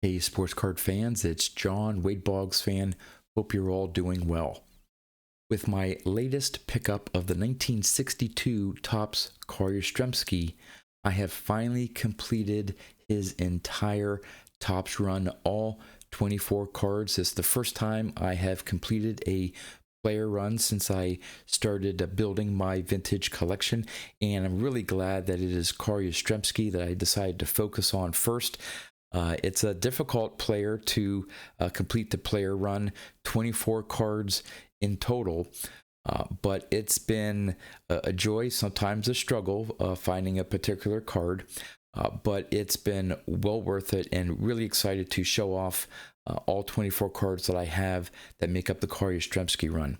Hey, sports card fans, it's John, Wade Boggs fan. Hope you're all doing well. With my latest pickup of the 1962 Topps Carl Yastrzemski, I have finally completed his entire Topps run, all 24 cards. This is the first time I have completed a player run since I started building my vintage collection, and I'm really glad that it is Carl Yastrzemski that I decided to focus on first. It's a difficult player to complete the player run, 24 cards in total, but it's been a joy, sometimes a struggle finding a particular card, but it's been well worth it, and really excited to show off all 24 cards that I have that make up the Carl Yastrzemski run.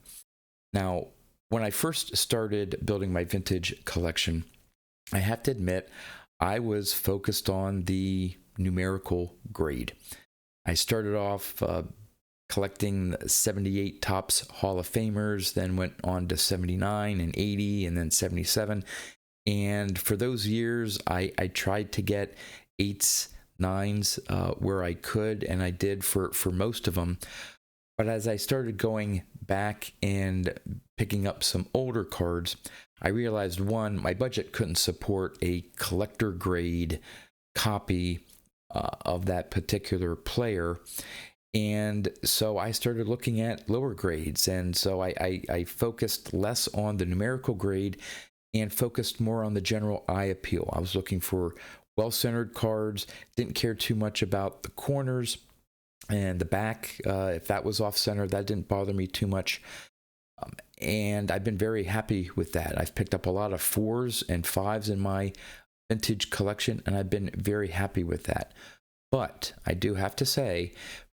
Now, when I first started building my vintage collection, I have to admit I was focused on the numerical grade. I started off collecting 78 Topps Hall of Famers, then went on to 79 and 80 and then 77. And for those years, I tried to get 8s, 9s where I could, and I did for most of them. But as I started going back and picking up some older cards, I realized, one, my budget couldn't support a collector grade copy of that particular player. And so I started looking at lower grades. And so I focused less on the numerical grade and focused more on the general eye appeal. I was looking for well-centered cards, didn't care too much about the corners and the back. If that was off-center, that didn't bother me too much. And I've been very happy with that. I've picked up a lot of 4s and 5s in my vintage collection, and I've been very happy with that. But I do have to say,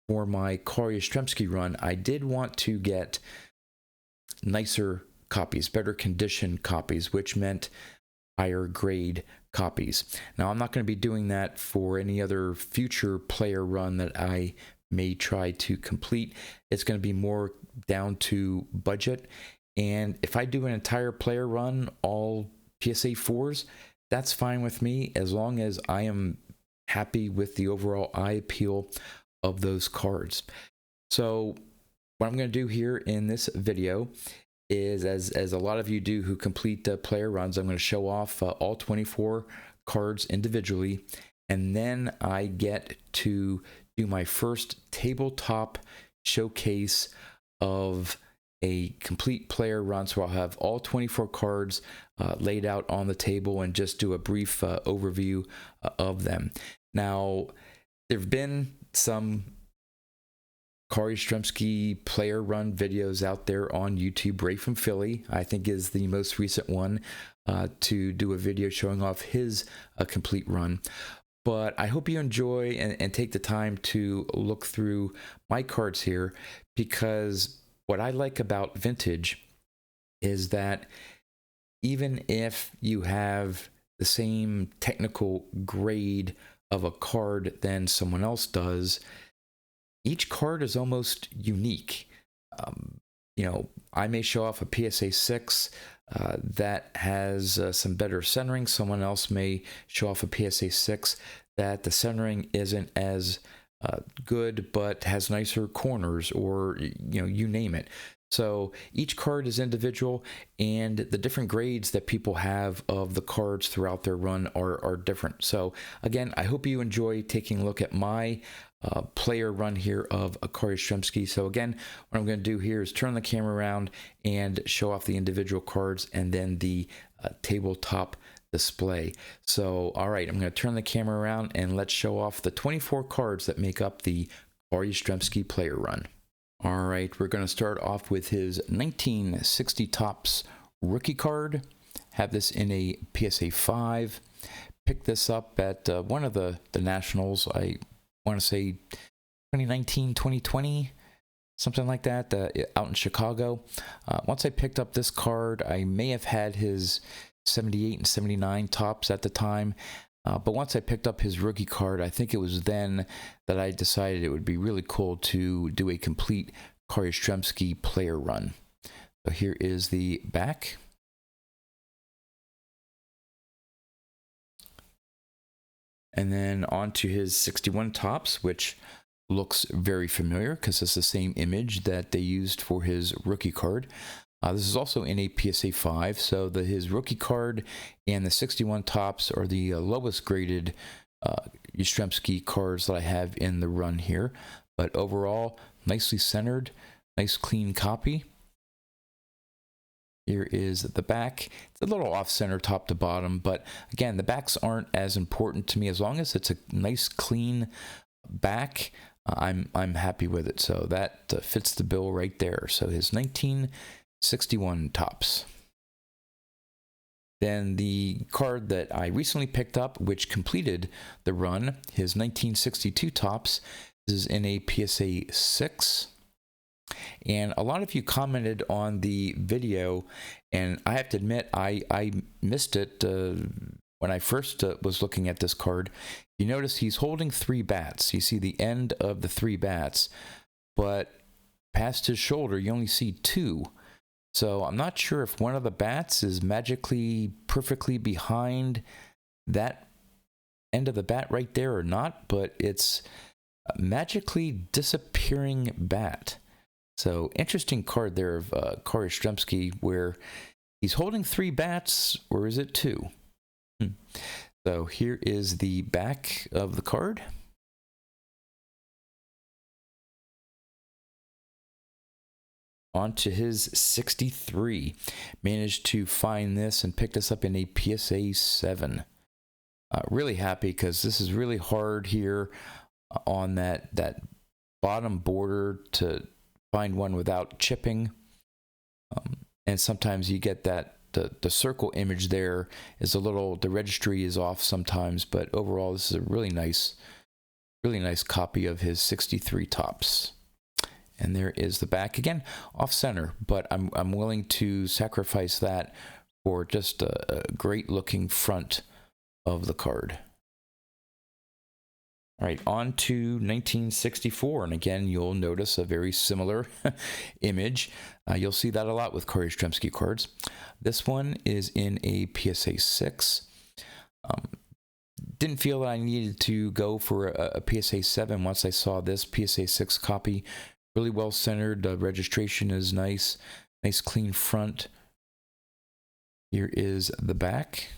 for my Carl Yastrzemski run, I did want to get nicer copies, better condition copies, which meant higher grade copies. Now, I'm not going to be doing that for any other future player run that I may try to complete. It's going to be more down to budget. And if I do an entire player run, all PSA 4s, that's fine with me, as long as I am happy with the overall eye appeal of those cards. So what I'm going to do here in this video is, as a lot of you do who complete player runs, I'm going to show off all 24 cards individually, and then I get to do my first tabletop showcase of a complete player run. So I'll have all 24 cards laid out on the table and just do a brief overview of them. Now, there have been some Carl Yastrzemski player run videos out there on YouTube. Ray from Philly, I think, is the most recent one to do a video showing off his complete run. But I hope you enjoy and take the time to look through my cards here, because what I like about vintage is that even if you have the same technical grade of a card than someone else does, each card is almost unique. You know, I may show off a PSA 6 that has some better centering. Someone else may show off a PSA 6 that the centering isn't as good, but has nicer corners, or, you know, you name it. So each card is individual, and the different grades that people have of the cards throughout their run are different. So again, I hope you enjoy taking a look at my player run here of a Carl Yastrzemski. So again, what I'm going to do here is turn the camera around and show off the individual cards and then the tabletop display. So all right, I'm going to turn the camera around and let's show off the 24 cards that make up the Carl Yastrzemski player run. All right, we're going to start off with his 1960 Topps rookie card. Have this in a PSA 5. Picked this up at one of the Nationals. I want to say 2019, 2020, something like that, out in Chicago. Once I picked up this card, I may have had his 78 and 79 Topps at the time. But once I picked up his rookie card, I think it was then that I decided it would be really cool to do a complete Carl Yastrzemski player run. So here is the back. And then on to his 61 Topps, which looks very familiar because it's the same image that they used for his rookie card. This is also in a PSA 5, so his rookie card and the 61 Topps are the lowest graded Yastrzemski cards that I have in the run here. But overall, nicely centered, nice clean copy. Here is the back. It's a little off-center top to bottom, but again, the backs aren't as important to me. As long as it's a nice clean back, I'm happy with it. So that fits the bill right there. So his 1961 Topps. Then the card that I recently picked up, which completed the run, his 1962 Topps, is in a PSA 6. And a lot of you commented on the video, and I have to admit, I missed it when I first was looking at this card. You notice he's holding 3 bats. You see the end of the 3 bats, but past his shoulder, you only see 2. So I'm not sure if one of the bats is magically perfectly behind that end of the bat right there or not, but it's a magically disappearing bat. So interesting card there of Kari Yastrzemski, where he's holding 3 bats, or is it 2? So here is the back of the card. On to his 63. Managed to find this and pick this up in a PSA 7. Really happy because this is really hard here on that bottom border to find one without chipping, and sometimes you get that the circle image there is a little, the registry is off sometimes, but overall this is a really nice copy of his 63 Topps. And there is the back, again off center, but I'm willing to sacrifice that for just a great looking front of the card. All right, on to 1964, and again, you'll notice a very similar image. You'll see that a lot with Kari Yastrzemski cards. This one is in a PSA 6. Didn't feel that I needed to go for a PSA 7 once I saw this PSA 6 copy. Really well centered. The registration is nice clean front. Here is the back.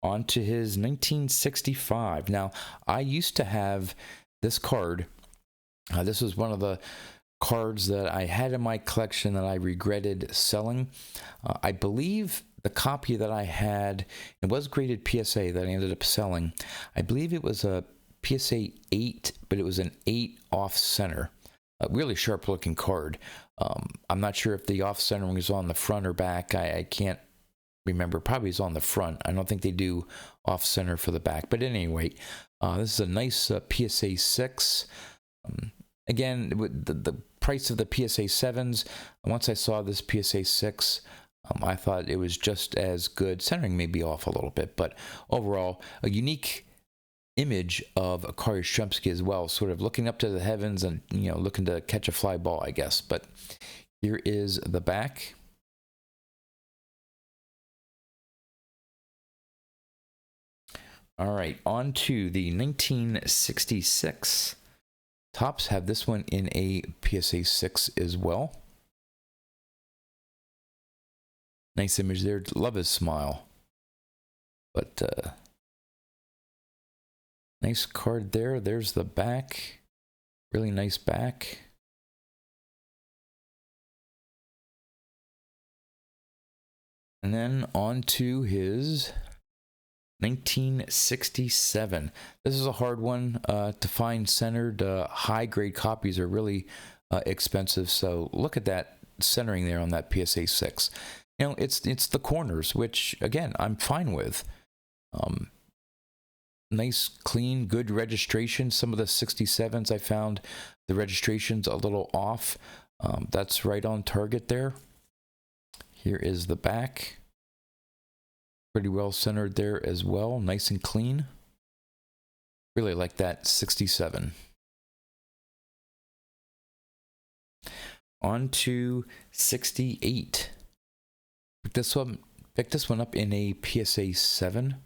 On to his 1965. Now, I used to have this card. This was one of the cards that I had in my collection that I regretted selling. I believe the copy that I had, it was graded PSA that I ended up selling. I believe it was a PSA 8, but it was an 8 off center. A really sharp looking card. I'm not sure if the off centering was on the front or back. I can't remember. Probably is on the front. I don't think they do off center for the back, but anyway, this is a nice PSA 6. Again, with the price of the PSA 7s, once I saw this PSA 6, I thought it was just as good. Centering may be off a little bit, but overall a unique image of Kari Yastrzemski as well, sort of looking up to the heavens and, you know, looking to catch a fly ball, I guess. But here is the back. All right, on to the 1966. Topps have this one in a PSA 6 as well. Nice image there. Love his smile. But nice card there. There's the back. Really nice back. And then on to his 1967. This is a hard one to find centered. High grade copies are really expensive. So look at that centering there on that PSA 6. You know, it's the corners, which again I'm fine with. Nice, clean, good registration. Some of the 67s I found the registration's a little off. That's right on target there. Here is the back. Pretty well centered there as well. Nice and clean. Really like that 67. On to 68. Picked this one up in a PSA 7.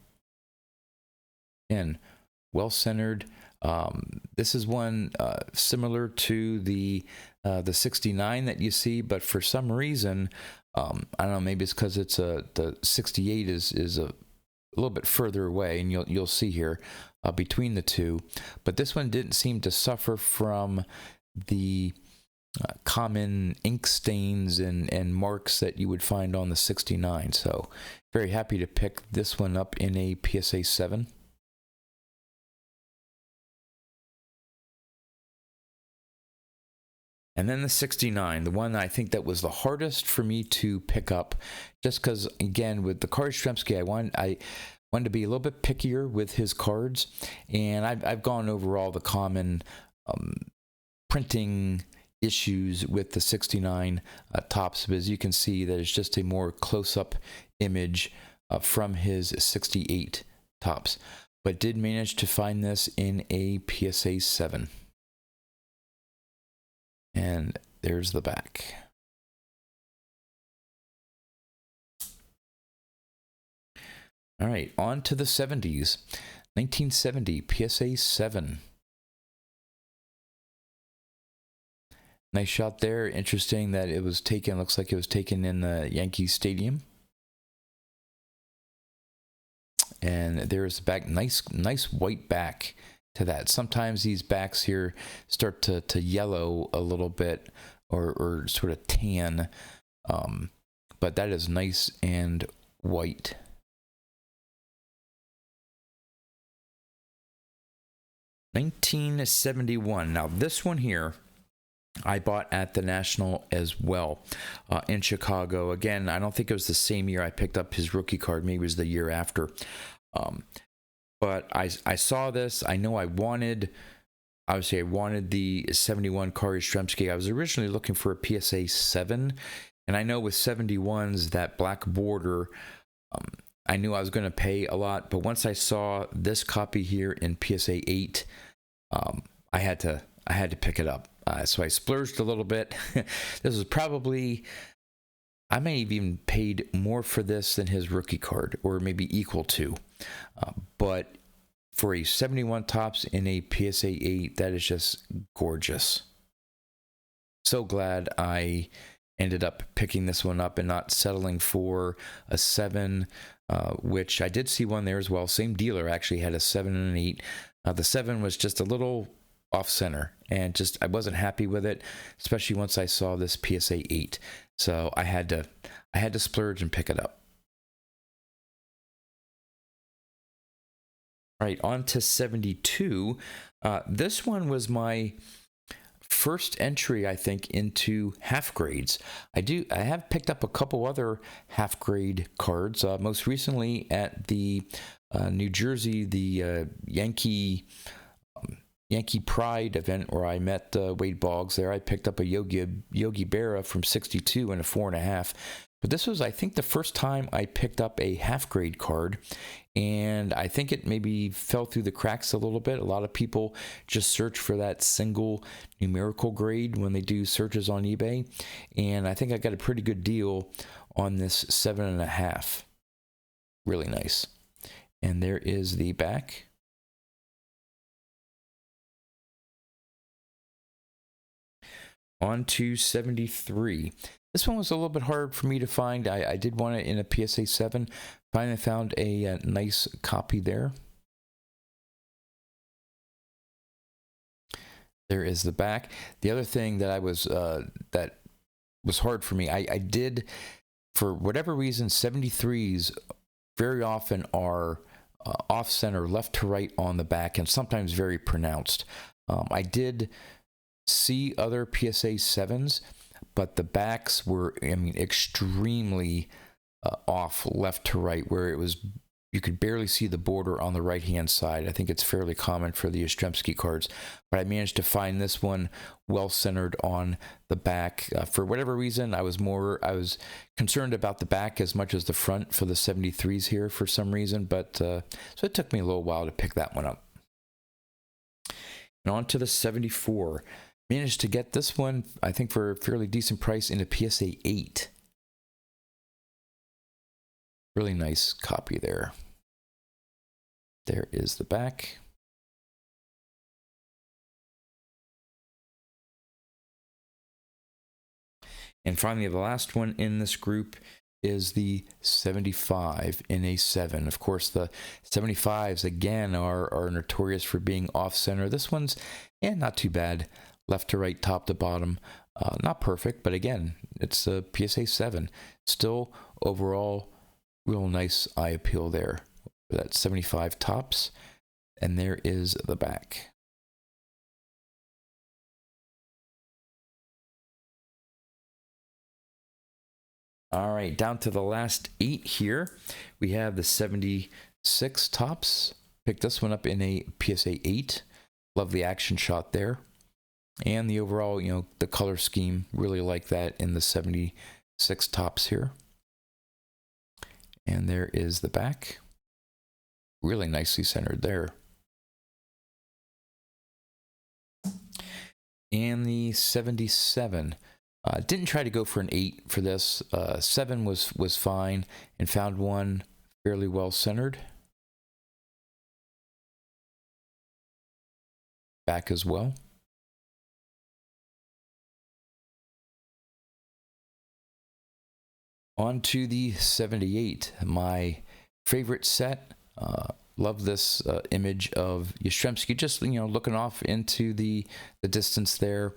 Again, well centered. This is one similar to the 69 that you see, but for some reason, I don't know, maybe it's because it's the 68 is a little bit further away, and you'll see here between the two. But this one didn't seem to suffer from the common ink stains and marks that you would find on the 69. So very happy to pick this one up in a PSA 7. And then the 69, the one I think that was the hardest for me to pick up, just because, again, with the Kari Yastrzemski, I wanted to be a little bit pickier with his cards, and I've gone over all the common printing issues with the 69 Topps, but as you can see, that is just a more close-up image from his 68 Topps, but did manage to find this in a PSA 7. And there's the back. All right, on to the 70s. 1970 PSA 7. Nice shot there. Interesting that it was taken, looks like it was taken in the Yankee Stadium. And there's the back, nice white back to that. Sometimes these backs here start to yellow a little bit or sort of tan, but that is nice and white. $1971. Now this one here I bought at the National as well in Chicago. Again, I don't think it was the same year I picked up his rookie card. Maybe it was the year after. But I saw this. I know I wanted the 71 Kari Yastrzemski. I was originally looking for a PSA 7. And I know with 71s, that black border, I knew I was going to pay a lot. But once I saw this copy here in PSA 8, I had to pick it up. So I splurged a little bit. This was probably, I may have even paid more for this than his rookie card, or maybe equal to. But for a 71 Topps in a PSA 8, that is just gorgeous. So glad I ended up picking this one up and not settling for a 7, which I did see one there as well. Same dealer actually had a 7 and an 8. The 7 was just a little off center, and just I wasn't happy with it, especially once I saw this PSA 8. So I had to splurge and pick it up. All right, on to 72. This one was my first entry, I think, into half grades. I have picked up a couple other half grade cards. Most recently at the New Jersey, the Yankee Pride event where I met Wade Boggs there. I picked up a Yogi Berra from 62 and a 4.5. But this was, I think, the first time I picked up a half grade card, and I think it maybe fell through the cracks a little bit. A lot of people just search for that single numerical grade when they do searches on eBay, and I think I got a pretty good deal on this 7.5. Really nice. And there is the back. On to 73. This one was a little bit hard for me to find. I did want it in a PSA 7. Finally found a nice copy there. There is the back. The other thing that that was hard for me, I did, for whatever reason, 73s very often are off center, left to right on the back, and sometimes very pronounced. I did see other PSA 7s, but the backs were, extremely off left to right, where it was, you could barely see the border on the right hand side. I think it's fairly common for the Yastrzemski cards, but I managed to find this one well centered on the back. For whatever reason, I was concerned about the back as much as the front for the 73s here for some reason, but so it took me a little while to pick that one up. And on to the 74. Managed to get this one, I think, for a fairly decent price in a PSA 8. Really nice copy there. There is the back. And finally, the last one in this group is the 75 in a 7. Of course, the 75s, again, are notorious for being off-center. This one's, not too bad. Left to right, top to bottom. Not perfect, but again, it's a PSA 7. Still, overall, real nice eye appeal there. That 75 tops. And there is the back. All right, down to the last 8 here. We have the 76 tops. Picked this one up in a PSA 8. Love the action shot there. And the overall, the color scheme, really like that in the 76 tops here. And there is the back. Really nicely centered there. And the 77. Didn't try to go for an 8 for this. 7 was fine, and found one fairly well centered. Back as well. On to the 78, my favorite set. Love this image of Yastrzemski, just looking off into the distance there.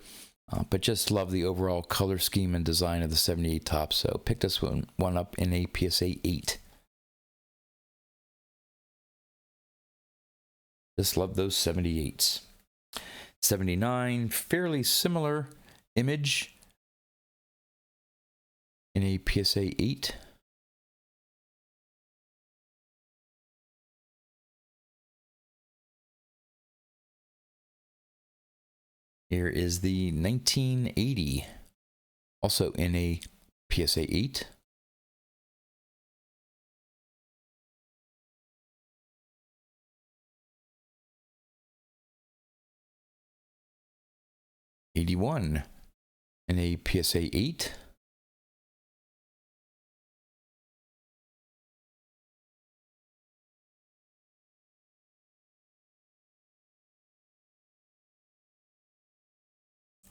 But just love the overall color scheme and design of the 78 top. So picked this one up in a PSA 8. Just love those 78s. 79, fairly similar image in a PSA 8. Here is the 1980, also in a PSA 8. '81 in a PSA 8.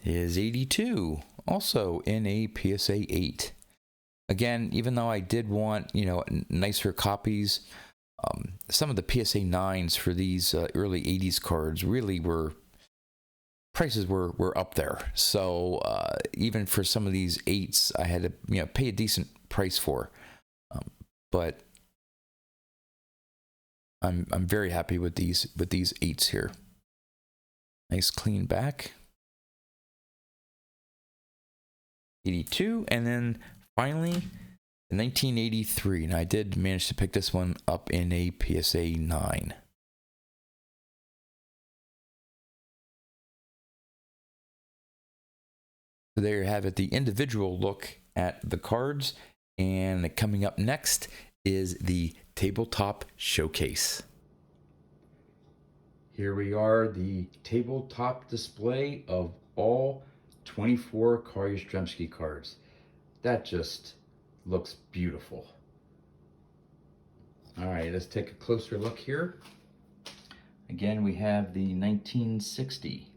Is 82, also in a PSA 8. Again, even though I did want, nicer copies, some of the PSA 9s for these early 80s cards really prices were up there. So even for some of these 8s, I had to, pay a decent price for. But I'm very happy with these 8s here. Nice clean back. 82, and then finally 1983, and I did manage to pick this one up in a PSA 9. So there you have it, the individual look at the cards, and coming up next is the tabletop showcase. Here we are, the tabletop display of all 24 Carl Yastrzemski cards. That just looks beautiful. All right, let's take a closer look here. Again, we have the 1960,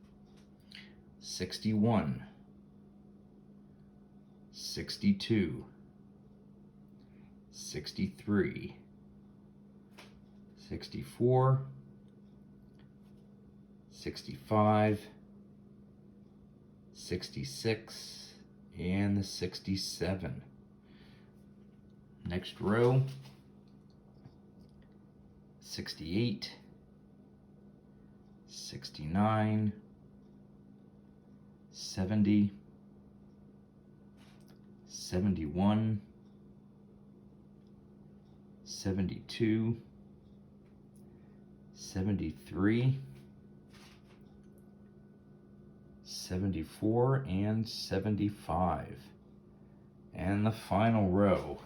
61, 62, 63, 64, 65, 66, and the 67. Next row, 68, 69, 70, 71, 72, 73, 74, and 75. And the final row,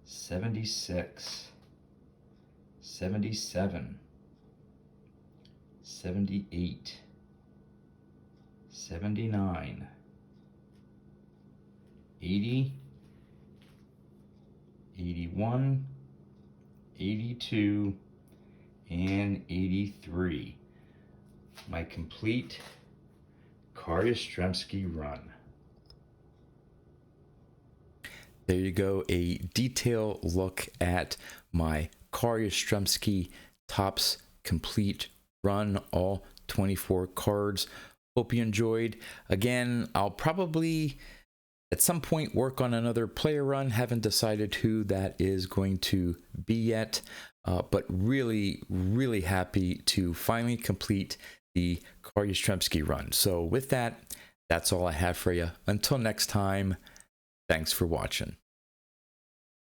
76, 77, 78, 79, 80, 81, 82, and 83. My complete Carl Yastrzemski run. There you go, a detailed look at my Carl Yastrzemski Topps complete run, all 24 cards. Hope you enjoyed. Again, I'll probably at some point work on another player run. Haven't decided who that is going to be yet, but really, really happy to finally complete the Carl Yastrzemski run. So with that, that's all I have for you. Until next time, thanks for watching.